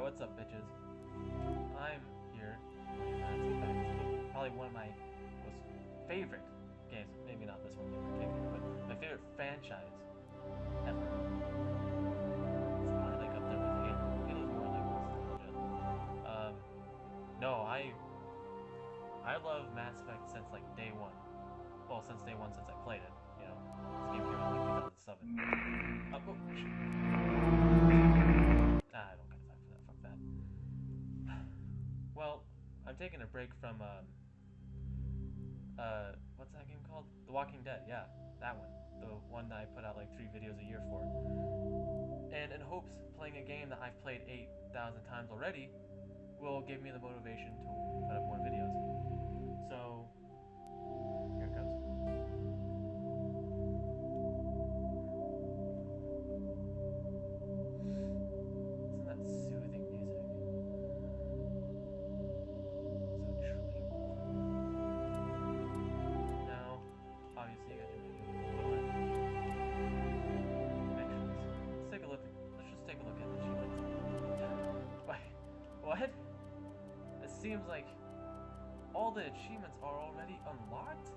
what's up, bitches? I'm here playing Mass Effect. Probably one of my most favorite games. Maybe not this one in particular, but my favorite franchise ever. It's probably like up there with Halo. Halo's more like nostalgia. No, I love Mass Effect since like day one. Well, since day one, since I played it. You know, this game came out like 2007. I don't got time for that. Fuck that. Well, I'm taking a break from what's that game called? The Walking Dead. Yeah, that one. The one that I put out like 3 videos a year for. And in hopes, playing a game that I've played 8,000 times already will give me the motivation to put up more videos. So here it goes. Isn't that soothing music? So tranquil. Now, obviously you got your menu. Actions. Let's take a look. Let's just take a look at the achievements. Wait, what? It seems like all the achievements are already unlocked?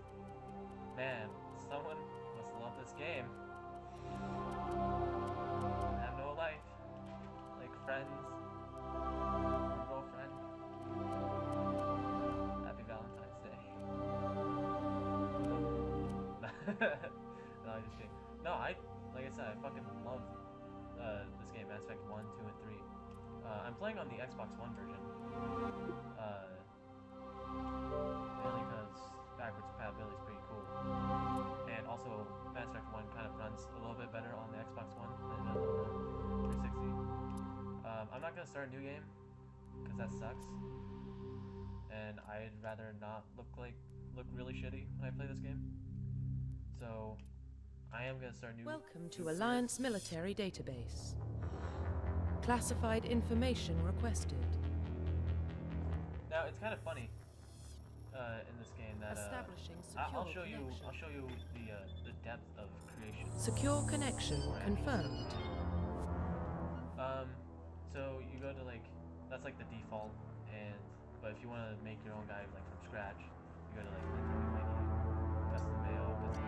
Man, someone must love this game. I have no life. Like friends. Or girlfriend. Happy Valentine's Day. No, I just kidding. No, like I said, I fucking love this game, Mass Effect 1, 2, and 3. I'm playing on the Xbox One version. Mainly because backwards compatibility is pretty cool. And also, Mass Effect 1 kind of runs a little bit better on the Xbox One than it does on the 360. I'm not going to start a new game, because that sucks. And I'd rather not look really shitty when I play this game. So, I am going to start a new... Welcome to Alliance Military Database. Classified information requested. Now, it's kind of funny in this game that Establishing secure I'll show you the depth of creation. Secure connection confirmed. So you go to like that's like the default, but if you want to make your own guy like from scratch, you go to like custom mail, custom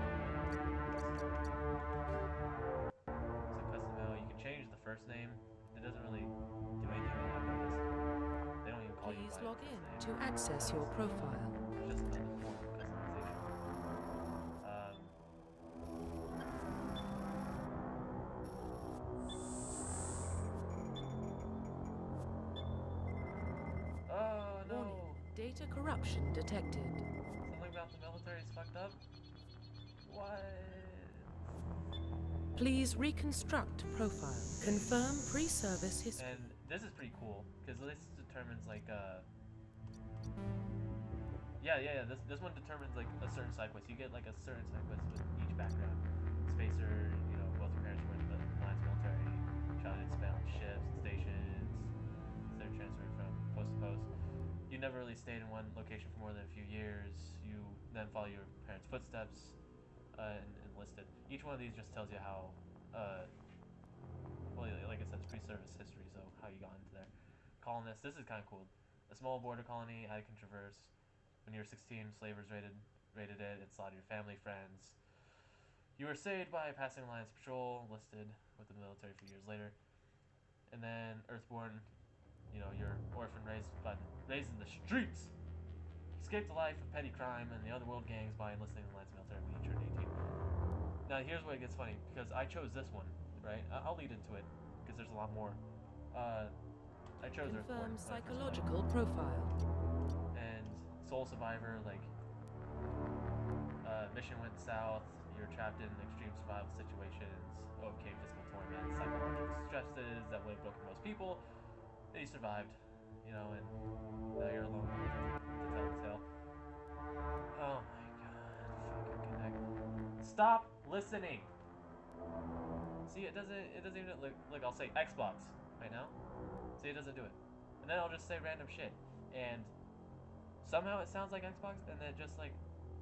mail. You can change the first name. It doesn't really do anything that I've noticed. They don't even call you by Please log your in first to name. access your profile. It's just another form of customization. Oh no! Warning, data corruption detected. Something about the military is fucked up? What? Please reconstruct profile. Confirm pre-service history. And this is pretty cool, because this determines like, this one determines like a certain side quest. You get like a certain side quest with each background. Spacer, you know, both your parents were in the Alliance military, childhood spent on ships and stations, instead of transferring from post to post. You never really stayed in one location for more than a few years. You then follow your parents' footsteps and enlisted. Each one of these just tells you how, well, like I said, it's pre-service history, so how you got into there. Colonists, this is kind of cool. A small border colony I can traverse. When you were 16, slavers raided it and slaughtered your family, friends. You were saved by passing Alliance patrol, enlisted with the military a few years later. And then Earthborn, you know, you're orphan raised in the streets. Escaped the life of petty crime and the underworld gangs by enlisting in the Alliance military when you turned 18. Now here's where it gets funny, because I chose this one, right? I'll lead into it, because there's a lot more. I chose Earthborn. Confirm psychological profile. And Soul Survivor, like, mission went south, you're trapped in extreme survival situations, overcame physical torment, psychological stresses that would have broken most people, but you survived, you know, and now you're alone to tell the tale. Oh my god, fucking connect. Stop listening! See, it doesn't even look, I'll say Xbox right now. See, it doesn't do it. And then I'll just say random shit. And somehow it sounds like Xbox, and then it just like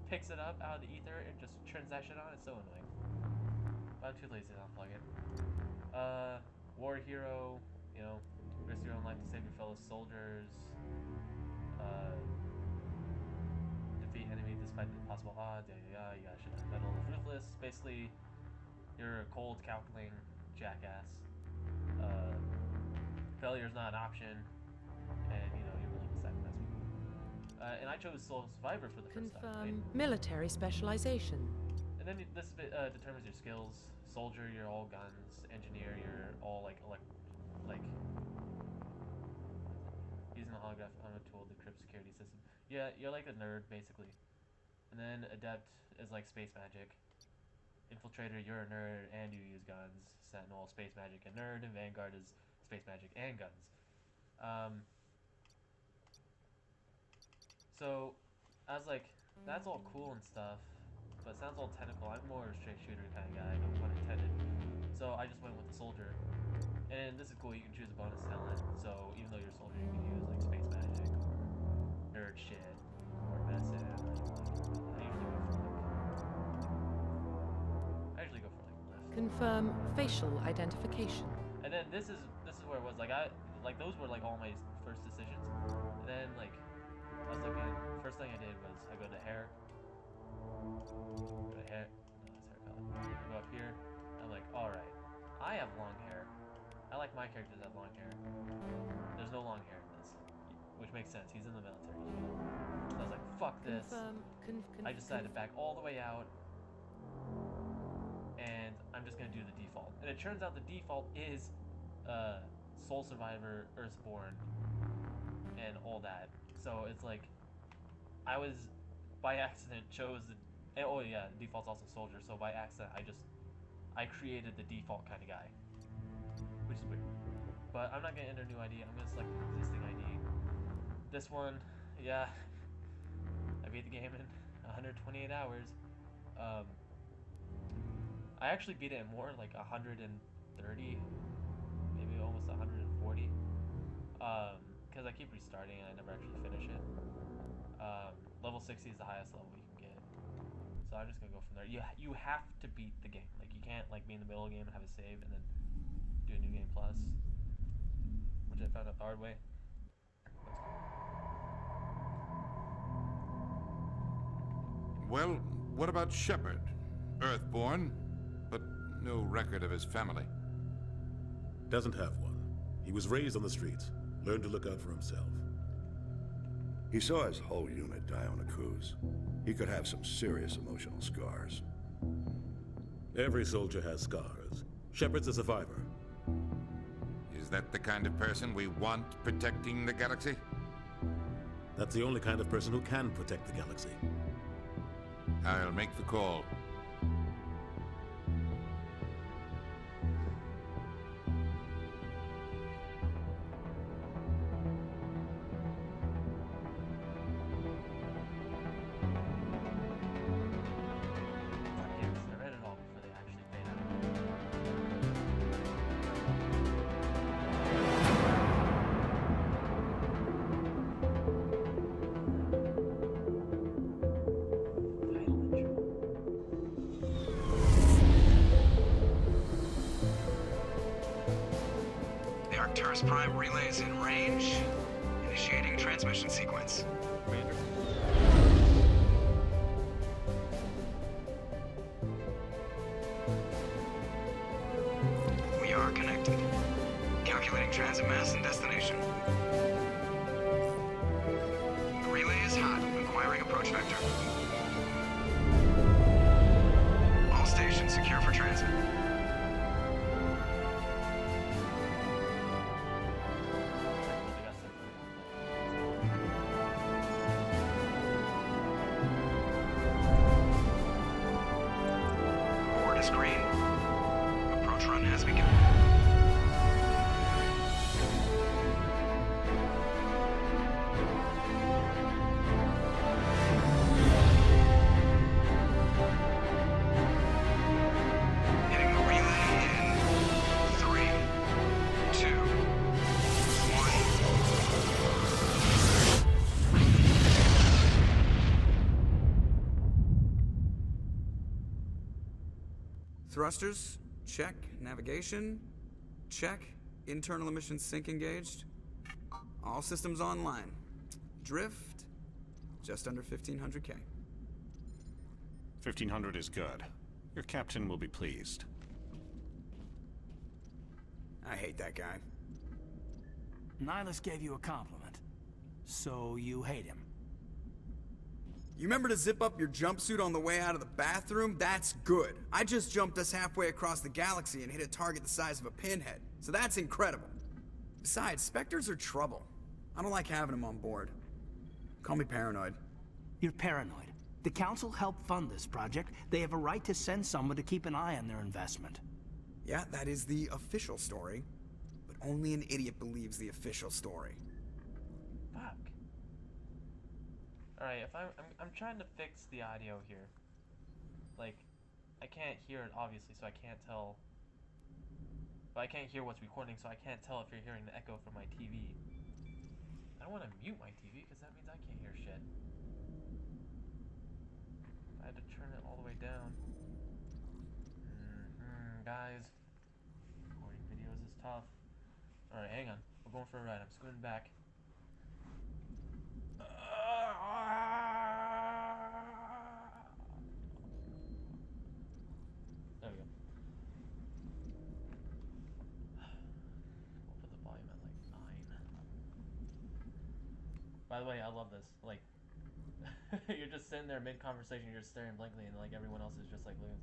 picks it up out of the ether and just turns that shit on. It's so annoying. But I'm too lazy to unplug it. War Hero, you know, risk your own life to save your fellow soldiers. Defeat enemy despite impossible odds. Yeah. You gotta shoot that metal. Ruthless. Basically, you're a cold, calculating jackass. Failure is not an option, and you're willing to sacrifice people. And I chose Sole Survivor for the first time. Confirm military specialization. And then this bit determines your skills. Soldier, you're all guns. Engineer, you're all like using the holograph armor tool to decrypt security system. Yeah, you're like a nerd basically. And then Adept is like space magic. Infiltrator, you're a nerd and you use guns. Sentinel, space magic and nerd. And Vanguard is space magic and guns. So I was like, that's all cool and stuff, but it sounds all technical. I'm more a straight shooter kind of guy, no pun intended. So I just went with the soldier. And this is cool, you can choose a bonus talent. So even though you're a soldier, you can use like space magic or nerd shit or medicine. I usually go for like lift. Confirm facial identification. And then this is where it was like those were like all my first decisions. And then like I was looking, first thing I did was I go to hair. Go to hair. No, that's hair color. I go up here. I'm like, alright, I have long hair. I like my characters to have long hair. There's no long hair in this, which makes sense. He's in the military. So I was like, fuck this. I decided to back all the way out, and I'm just gonna do the default. And it turns out the default is Sole Survivor, Earthborn, and all that. So it's like I was by accident chose the default's also soldier, so by accident I created the default kind of guy, which is weird. But I'm not gonna enter a new ID, I'm gonna select an existing ID. This one, yeah, I beat the game in 128 hours. I actually beat it in more, like 130, maybe almost 140. Because I keep restarting and I never actually finish it. Level 60 is the highest level you can get. So I'm just gonna go from there. You have to beat the game. Like you can't like be in the middle of the game and have a save and then do a new game plus, which I found out the hard way. Well, what about Shepard? Earthborn, but no record of his family. Doesn't have one. He was raised on the streets, learned to look out for himself. He saw his whole unit die on a cruise. He could have some serious emotional scars. Every soldier has scars. Shepard's a survivor. Is that the kind of person we want protecting the galaxy? That's the only kind of person who can protect the galaxy. I'll make the call. I read it all before they actually paid out. Title intro. The Arcturus Prime relay is in range. Initiating transmission sequence. Commander. We are connected. Calculating transit mass and destination. The relay is hot, acquiring approach vector. All stations secure for transit. They got Board is green. Approach run has begun. Hitting the relay in 3, 2, 1. Thrusters, check. Navigation, check. Internal emissions sync engaged. All systems online. Drift, just under 1500K. 1500 is good. Your captain will be pleased. I hate that guy. Nihilus gave you a compliment. So you hate him. You remember to zip up your jumpsuit on the way out of the bathroom? That's good. I just jumped us halfway across the galaxy and hit a target the size of a pinhead. So that's incredible. Besides, Spectres are trouble. I don't like having them on board. Call me paranoid. You're paranoid. The Council helped fund this project. They have a right to send someone to keep an eye on their investment. Yeah, that is the official story. But only an idiot believes the official story. Fuck. Alright, if I'm trying to fix the audio here. Like, I can't hear it obviously, so I can't tell. But I can't hear what's recording, so I can't tell if you're hearing the echo from my TV. I don't want to mute my TV, because that means I can't hear shit. I had to turn it all the way down. Guys, recording videos is tough. Alright, hang on. We're going for a ride. I'm scooting back. There we go. We'll put the volume at like 9. By the way, I love this. Like, you're just sitting there mid-conversation, you're just staring blankly, and like everyone else is just like looking.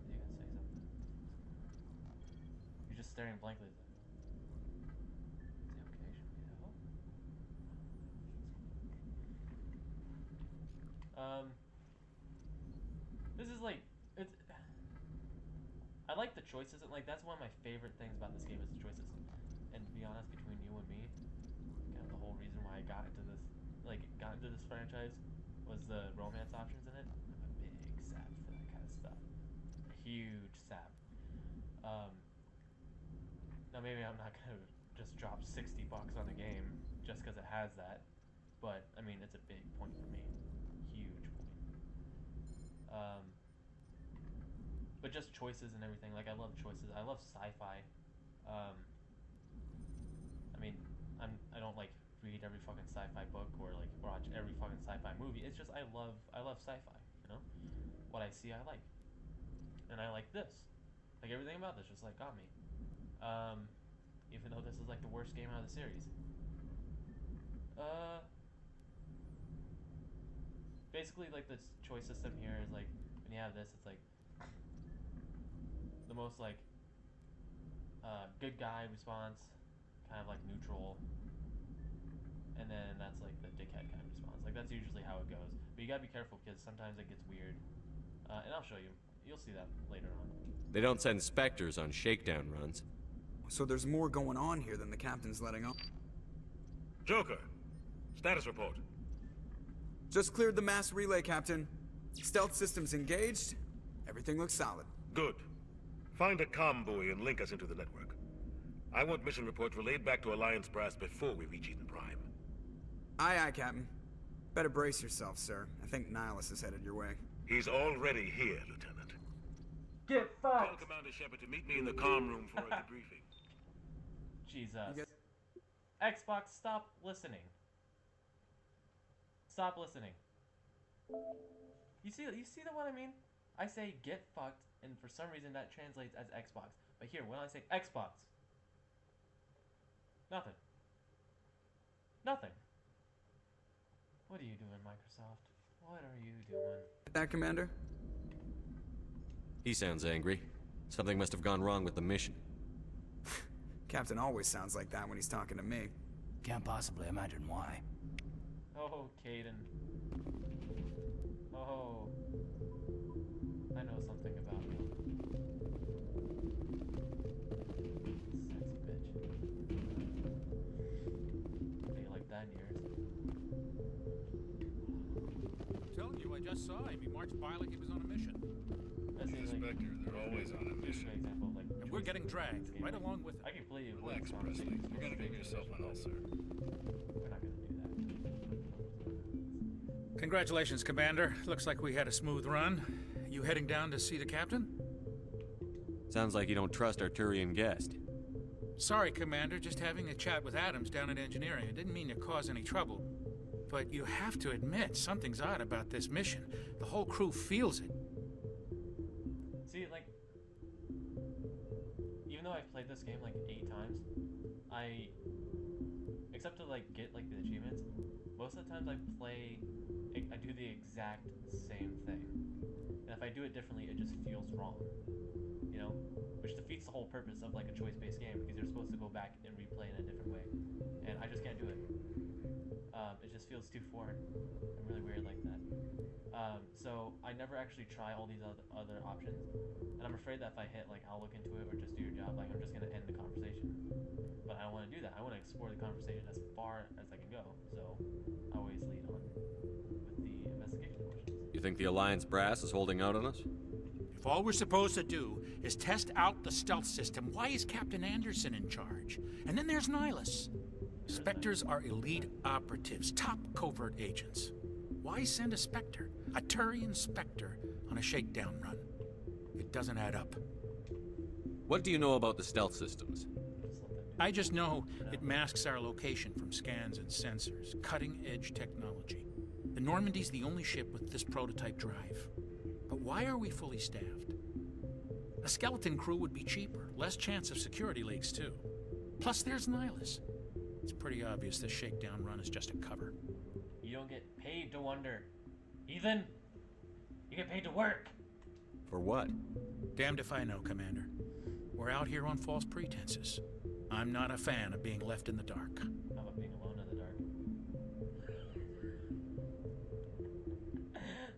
You gonna say something? You're just staring blankly. Is he okay? Should we help? This is like, it's. I like the choices, and like that's one of my favorite things about this game is the choices. And to be honest, between you and me, kind of the whole reason why I got into this, franchise, was the romance options in it. I'm a big sap for that kind of stuff. Huge sap. Now maybe I'm not gonna just drop $60 on a game just because it has that, but I mean it's a big point for me. Huge point. But just choices and everything. Like I love choices. I love sci-fi. I mean, I don't like read every fucking sci-fi book or like watch every fucking sci-fi movie. It's just I love sci-fi. You know, what I see I like, and I like this. Like everything about this just like got me. Even though this is like the worst game out of the series. Basically like the choice system here is like when you have this, it's like the most like good guy response, kind of like neutral, and then that's like the dickhead kind of response. Like that's usually how it goes. But you gotta be careful because sometimes it gets weird. And I'll show you. You'll see that later on. They don't send Spectres on shakedown runs. So there's more going on here than the captain's letting on. Joker, status report. Just cleared the mass relay, Captain. Stealth systems engaged. Everything looks solid. Good. Find a comm buoy and link us into the network. I want mission reports relayed back to Alliance Brass before we reach Eden Prime. Aye, aye, Captain. Better brace yourself, sir. I think Nihilus is headed your way. He's already here, Lieutenant. Get fucked! Tell Commander Shepard to meet me in the comm room for a debriefing. Jesus. Xbox, stop listening. Stop listening. You see what I mean? I say get fucked, and for some reason that translates as Xbox. But here, when I say Xbox, nothing. Nothing. What are you doing, Microsoft? What are you doing? That, Commander? He sounds angry. Something must have gone wrong with the mission. Captain always sounds like that when he's talking to me. Can't possibly imagine why. Oh, Caden. Oh. I know something about you. Sexy bitch. How do you like that in yours? I'm telling you, I just saw him. He marched by like he was on a mission. That's the Spectre, they're always on a mission. Example of, like, And we're getting dragged right along with it. I completely agree. Relax, Presley. You're gonna give yourself an ulcer. We're not gonna do that. Congratulations, Commander. Looks like we had a smooth run. You heading down to see the captain? Sounds like you don't trust our Turian guest. Sorry, Commander, just having a chat with Adams down at engineering. I didn't mean to cause any trouble. But you have to admit, something's odd about this mission. The whole crew feels it. See, like, even though I've played this game like 8 times, except to like get like the achievements, most of the times I do the exact same thing. And if I do it differently, it just feels wrong. You know? Which defeats the whole purpose of like a choice-based game, because you're supposed to go back and replay in a different way. And I just can't do it. It just feels too foreign. I'm really weird like that. So I never actually try all these other options. And I'm afraid that if I hit like I'll look into it or just do your job, like I'm just gonna end the conversation. But I don't want to do that. I want to explore the conversation as far as I can go. So I always lead on with the investigation questions. You think the Alliance brass is holding out on us? If all we're supposed to do is test out the stealth system, why is Captain Anderson in charge? And then there's Nihilus. Spectres are elite operatives, top covert agents. Why send a Spectre, a Turian Spectre, on a shakedown run? It doesn't add up. What do you know about the stealth systems? I just know it masks our location from scans and sensors. Cutting-edge technology. The Normandy's the only ship with this prototype drive. But why are we fully staffed? A skeleton crew would be cheaper, less chance of security leaks too. Plus there's Nihilus. It's pretty obvious this shakedown run is just a cover. You don't get paid to wonder. Ethan, you get paid to work. For what? Damned if I know, Commander. We're out here on false pretenses. I'm not a fan of being left in the dark. How about being alone in the dark?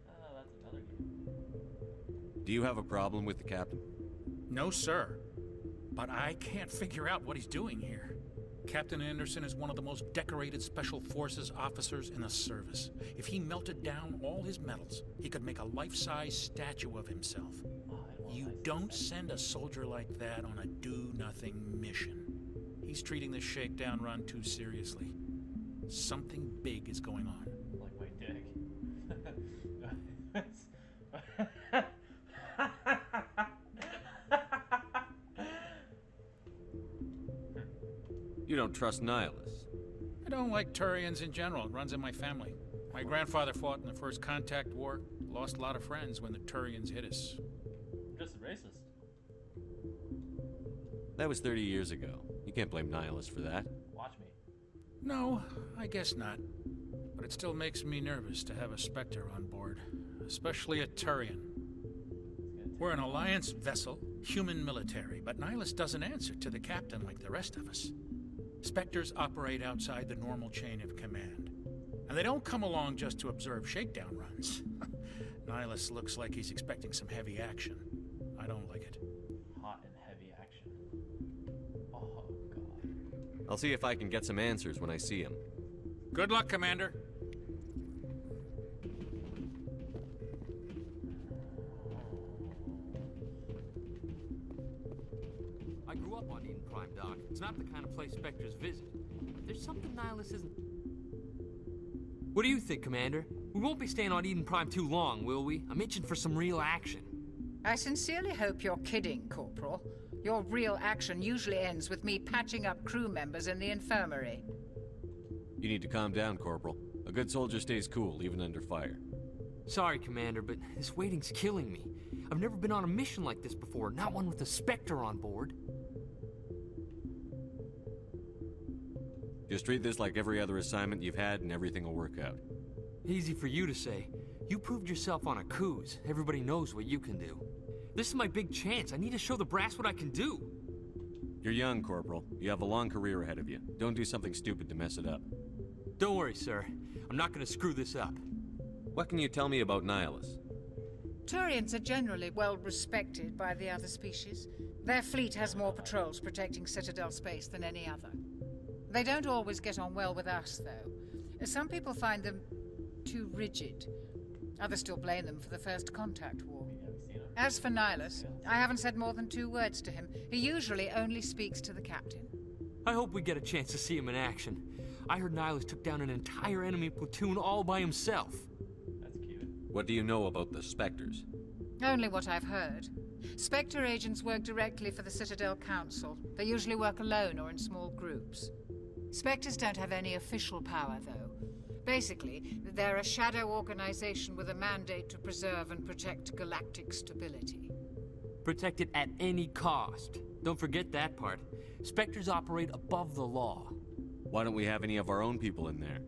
Oh, that's another game. Do you have a problem with the captain? No, sir. But I can't figure out what he's doing here. Captain Anderson is one of the most decorated Special Forces officers in the service. If he melted down all his medals, he could make a life-size statue of himself. You don't send a soldier like that on a do-nothing mission. He's treating this shakedown run too seriously. Something big is going on. Like my dick. You don't trust Nihilus. I don't like Turians in general. It runs in my family. My grandfather fought in the First Contact War. Lost a lot of friends when the Turians hit us. Just a racist. That was 30 years ago. You can't blame Nihilus for that. Watch me. No, I guess not. But it still makes me nervous to have a Spectre on board. Especially a Turian. We're an Alliance vessel, human military, but Nihilus doesn't answer to the captain like the rest of us. Spectres operate outside the normal chain of command. And they don't come along just to observe shakedown runs. Nihilus looks like he's expecting some heavy action. I don't like it. Hot and heavy action. Oh, God. I'll see if I can get some answers when I see him. Good luck, Commander. I grew up on Eden Prime, Doc. It's not the kind of place Spectres visit. There's something Nihilus isn't... What do you think, Commander? We won't be staying on Eden Prime too long, will we? I'm itching for some real action. I sincerely hope you're kidding, Corporal. Your real action usually ends with me patching up crew members in the infirmary. You need to calm down, Corporal. A good soldier stays cool, even under fire. Sorry, Commander, but this waiting's killing me. I've never been on a mission like this before, not one with a Spectre on board. Just treat this like every other assignment you've had and everything will work out. Easy for you to say. You proved yourself on a cruise. Everybody knows what you can do. This is my big chance. I need to show the brass what I can do. You're young, Corporal. You have a long career ahead of you. Don't do something stupid to mess it up. Don't worry, sir. I'm not gonna screw this up. What can you tell me about Nihilus? Turians are generally well respected by the other species. Their fleet has more patrols protecting Citadel space than any other. They don't always get on well with us, though. Some people find them too rigid. Others still blame them for the First Contact War. As for Nihilus, I haven't said more than 2 words to him. He usually only speaks to the captain. I hope we get a chance to see him in action. I heard Nihilus took down an entire enemy platoon all by himself. That's cute. What do you know about the Spectres? Only what I've heard. Spectre agents work directly for the Citadel Council. They usually work alone or in small groups. Spectres don't have any official power, though. Basically, they're a shadow organization with a mandate to preserve and protect galactic stability. Protect it at any cost. Don't forget that part. Spectres operate above the law. Why don't we have any of our own people in there?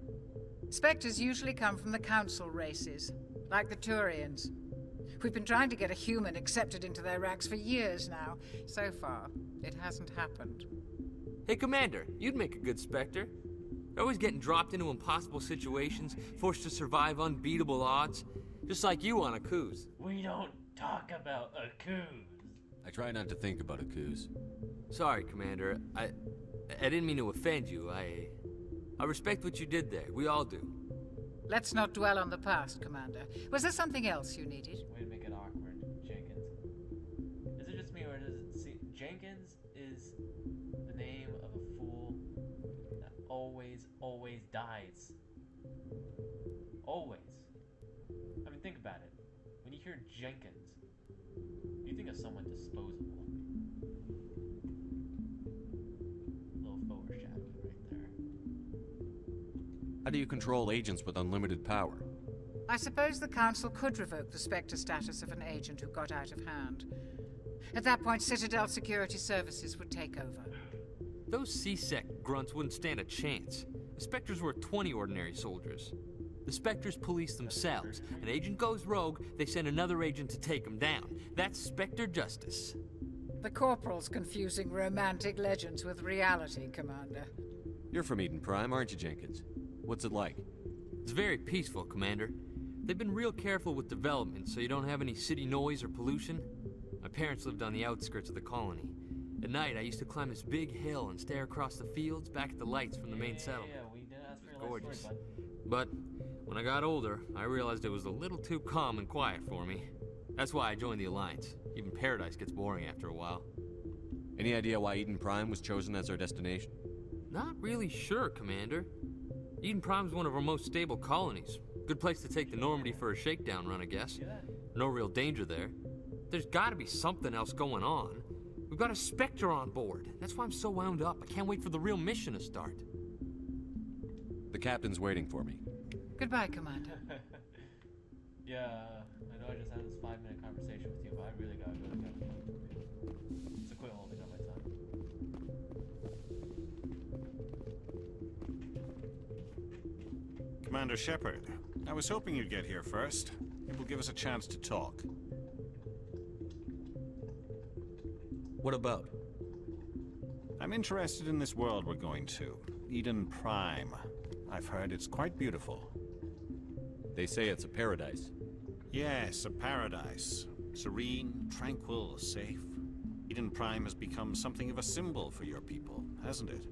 Spectres usually come from the Council races, like the Turians. We've been trying to get a human accepted into their ranks for years now. So far, it hasn't happened. Hey, Commander, you'd make a good Spectre. You're always getting dropped into impossible situations, forced to survive unbeatable odds. Just like you on a cruise. We don't talk about a cruise. I try not to think about a cruise. Sorry, Commander. I didn't mean to offend you. I respect what you did there. We all do. Let's not dwell on the past, Commander. Was there something else you needed? Way to make it awkward, Jenkins. Is it just me, or does it see Jenkins is the name of a fool that always dies? Always. I mean, think about it. When you hear Jenkins, you think of someone disposable. Little foreshadowing right there. How do you control agents with unlimited power? I suppose the Council could revoke the Spectre status of an agent who got out of hand. At that point, Citadel Security Services would take over. Those C-Sec grunts wouldn't stand a chance. The Spectres were 20 ordinary soldiers. The Spectres police themselves. An agent goes rogue, they send another agent to take him down. That's Spectre justice. The Corporal's confusing romantic legends with reality, Commander. You're from Eden Prime, aren't you, Jenkins? What's it like? It's very peaceful, Commander. They've been real careful with development, so you don't have any city noise or pollution. My parents lived on the outskirts of the colony. At night, I used to climb this big hill and stare across the fields back at the lights from the main settlement. Yeah, we didn't ask for your Gorgeous. life story, But when I got older, I realized it was a little too calm and quiet for me. That's why I joined the Alliance. Even Paradise gets boring after a while. Any idea why Eden Prime was chosen as our destination? Not really sure, Commander. Eden Prime's one of our most stable colonies. Good place to take the Normandy for a shakedown run, I guess. No real danger there. There's gotta be something else going on. We've got a Spectre on board. That's why I'm so wound up. I can't wait for the real mission to start. The captain's waiting for me. Goodbye, Commander. Yeah, I know I just had this 5-minute conversation with you, but I really gotta go to bed. So quit holding on my tongue. Commander Shepard, I was hoping you'd get here first. It will give us a chance to talk. What about? I'm interested in this world we're going to. Eden Prime. I've heard it's quite beautiful. They say it's a paradise. Yes, a paradise. Serene, tranquil, safe. Eden Prime has become something of a symbol for your people, hasn't it?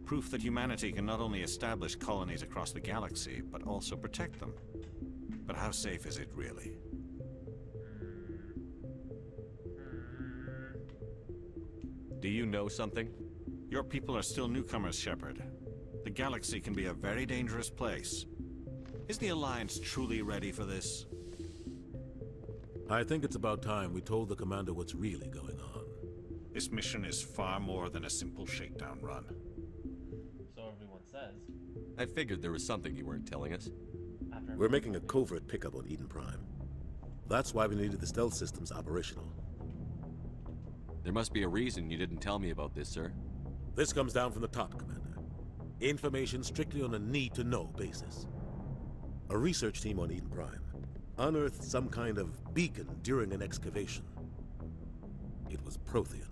Proof that humanity can not only establish colonies across the galaxy, but also protect them. But how safe is it really? Do you know something? Your people are still newcomers, Shepard. The galaxy can be a very dangerous place. Is the Alliance truly ready for this? I think it's about time we told the commander what's really going on. This mission is far more than a simple shakedown run. So everyone says. I figured there was something you weren't telling us. We're making a covert pickup on Eden Prime. That's why we needed the stealth systems operational. There must be a reason you didn't tell me about this, sir. This comes down from the top, Commander. Information strictly on a need-to-know basis. A research team on Eden Prime unearthed some kind of beacon during an excavation. It was Prothean.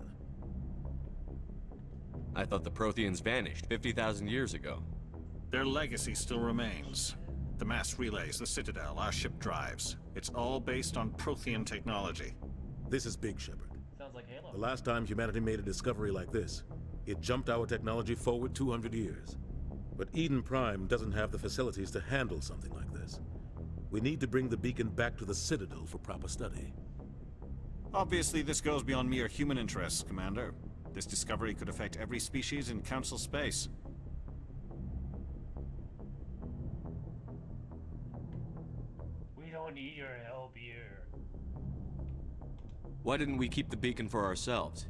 I thought the Protheans vanished 50,000 years ago. Their legacy still remains. The mass relays, the Citadel, our ship drives. It's all based on Prothean technology. This is big, Shepard. Sounds like Halo. The last time humanity made a discovery like this, it jumped our technology forward 200 years. But Eden Prime doesn't have the facilities to handle something like this. We need to bring the beacon back to the Citadel for proper study. Obviously, this goes beyond mere human interests, Commander. This discovery could affect every species in Council space. We don't need your help here. Why didn't we keep the beacon for ourselves?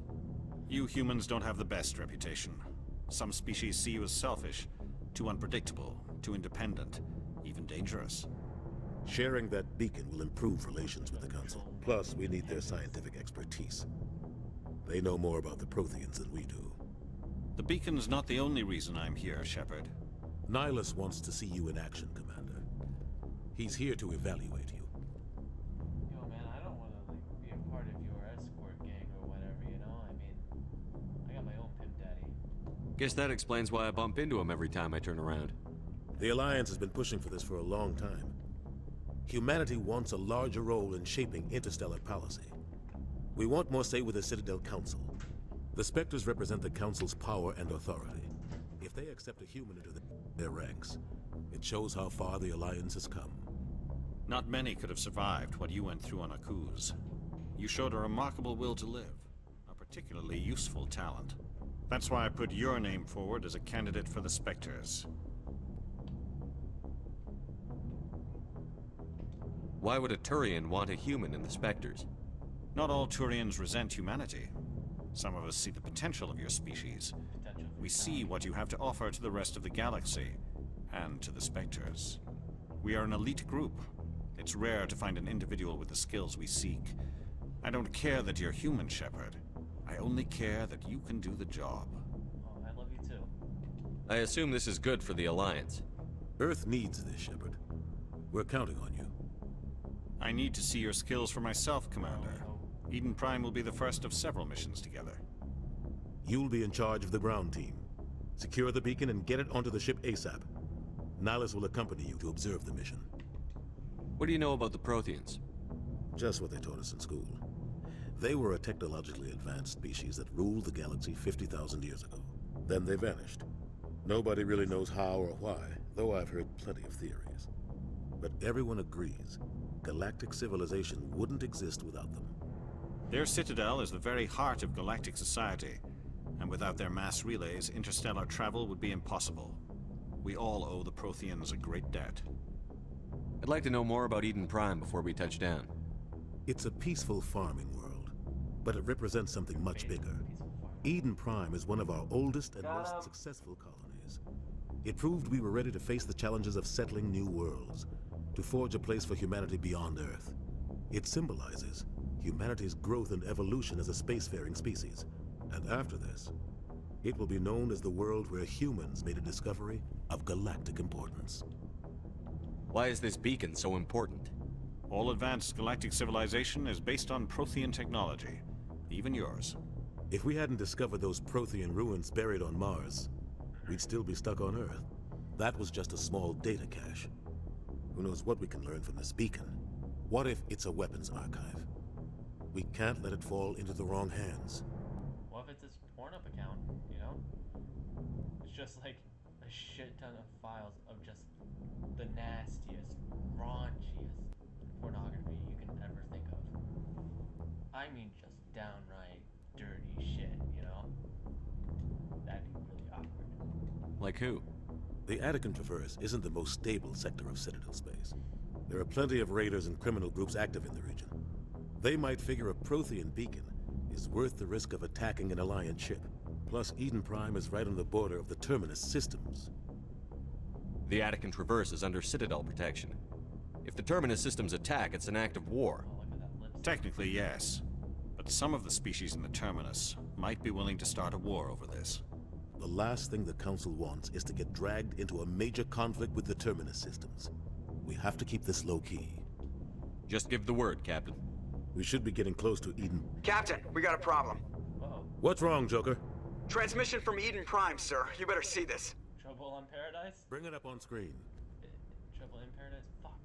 You humans don't have the best reputation. Some species see you as selfish, too unpredictable, too independent, even dangerous. Sharing that beacon will improve relations with the Council. Plus, we need their scientific expertise. They know more about the Protheans than we do. The beacon's not the only reason I'm here, Shepard. Nihilus wants to see you in action, Commander. He's here to evaluate you. Yo, man, I don't want to be a part of your escort gang or whatever, you know? I mean, I got my own pimp daddy. Guess that explains why I bump into him every time I turn around. The Alliance has been pushing for this for a long time. Humanity wants a larger role in shaping interstellar policy. We want more say with the Citadel Council. The Spectres represent the Council's power and authority. If they accept a human into their ranks, it shows how far the Alliance has come. Not many could have survived what you went through on Akuz. You showed a remarkable will to live, a particularly useful talent. That's why I put your name forward as a candidate for the Spectres. Why would a Turian want a human in the Spectres? Not all Turians resent humanity. Some of us see the potential of your species. We see what you have to offer to the rest of the galaxy, and to the Spectres. We are an elite group. It's rare to find an individual with the skills we seek. I don't care that you're human, Shepard. I only care that you can do the job. Oh, I love you too. I assume this is good for the Alliance. Earth needs this, Shepard. We're counting on you. I need to see your skills for myself, Commander. Eden Prime will be the first of several missions together. You'll be in charge of the ground team. Secure the beacon and get it onto the ship ASAP. Nihilus will accompany you to observe the mission. What do you know about the Protheans? Just what they taught us in school. They were a technologically advanced species that ruled the galaxy 50,000 years ago. Then they vanished. Nobody really knows how or why, though I've heard plenty of theories. But everyone agrees, galactic civilization wouldn't exist without them. Their citadel is the very heart of galactic society, and without their mass relays, interstellar travel would be impossible. We all owe the Protheans a great debt. I'd like to know more about Eden Prime before we touch down. It's a peaceful farming world, but it represents something much bigger. Eden Prime is one of our oldest and most successful colonies. It proved we were ready to face the challenges of settling new worlds, to forge a place for humanity beyond Earth. It symbolizes humanity's growth and evolution as a spacefaring species. And after this, it will be known as the world where humans made a discovery of galactic importance. Why is this beacon so important? All advanced galactic civilization is based on Prothean technology, even yours. If we hadn't discovered those Prothean ruins buried on Mars, we'd still be stuck on Earth. That was just a small data cache. Who knows what we can learn from this beacon? What if it's a weapons archive? We can't let it fall into the wrong hands. What if it's this Pornhub account, you know? It's just like a shit ton of files of just the nastiest, raunchiest pornography you can ever think of. I mean just downright dirty shit, you know? That'd be really awkward. Like who? The Attican Traverse isn't the most stable sector of Citadel space. There are plenty of raiders and criminal groups active in the region. They might figure a Prothean beacon is worth the risk of attacking an Alliance ship. Plus, Eden Prime is right on the border of the Terminus systems. The Attican Traverse is under Citadel protection. If the Terminus systems attack, it's an act of war. Technically, yes. But some of the species in the Terminus might be willing to start a war over this. The last thing the Council wants is to get dragged into a major conflict with the Terminus systems. We have to keep this low-key. Just give the word, Captain. We should be getting close to Eden. Captain, we got a problem. Uh-oh. What's wrong, Joker? Transmission from Eden Prime, sir. You better see this. Trouble on Paradise? Bring it up on screen. Trouble in Paradise? Fuck.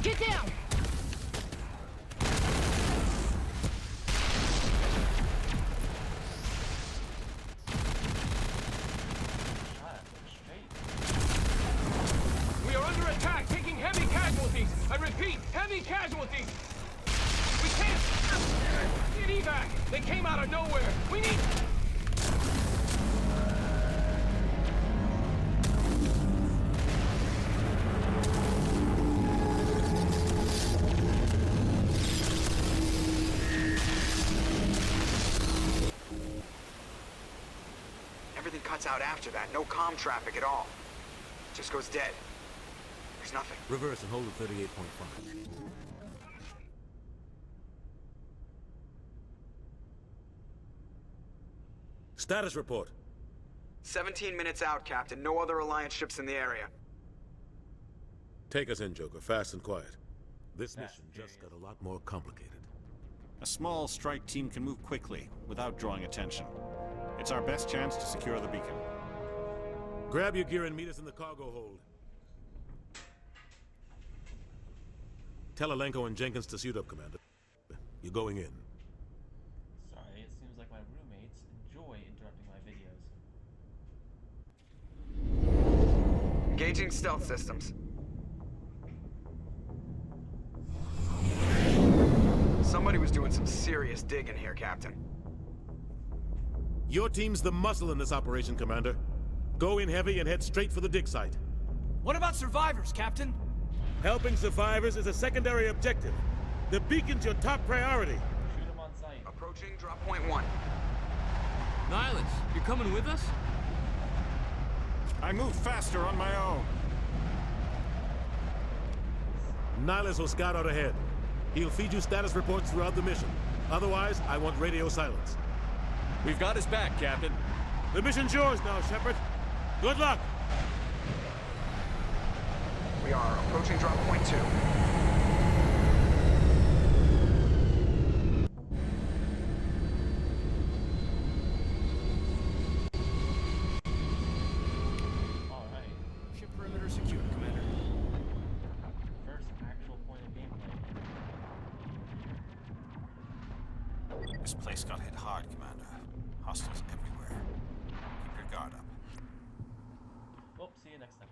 Get down! We are under attack, taking heavy casualties. I repeat, heavy casualties. We can't get evac. They came out of nowhere. We need. cuts out after that. No comm traffic at all. Just goes dead. There's nothing. Reverse and hold at 38.5. Status report. 17 minutes out, Captain. No other Alliance ships in the area. Take us in, Joker, fast and quiet. This mission just got a lot more complicated. A small strike team can move quickly, without drawing attention. It's our best chance to secure the beacon. Grab your gear and meet us in the cargo hold. Tell Alenko and Jenkins to suit up, Commander. You're going in. Sorry, it seems like my roommates enjoy interrupting my videos. Engaging stealth systems. Somebody was doing some serious digging here, Captain. Your team's the muscle in this operation, Commander. Go in heavy and head straight for the dig site. What about survivors, Captain? Helping survivors is a secondary objective. The beacon's your top priority. Shoot them on sight. Approaching drop point 1. Nihilus, you're coming with us? I move faster on my own. Nihilus will scout out ahead. He'll feed you status reports throughout the mission. Otherwise, I want radio silence. We've got his back, Captain. The mission's yours now, Shepard. Good luck! We are approaching drop point 2. Alright. Ship perimeter secured, Commander. First actual point of gameplay. This place got hit hard, Commander. Hostiles everywhere. Keep your guard up. Well, see you next time.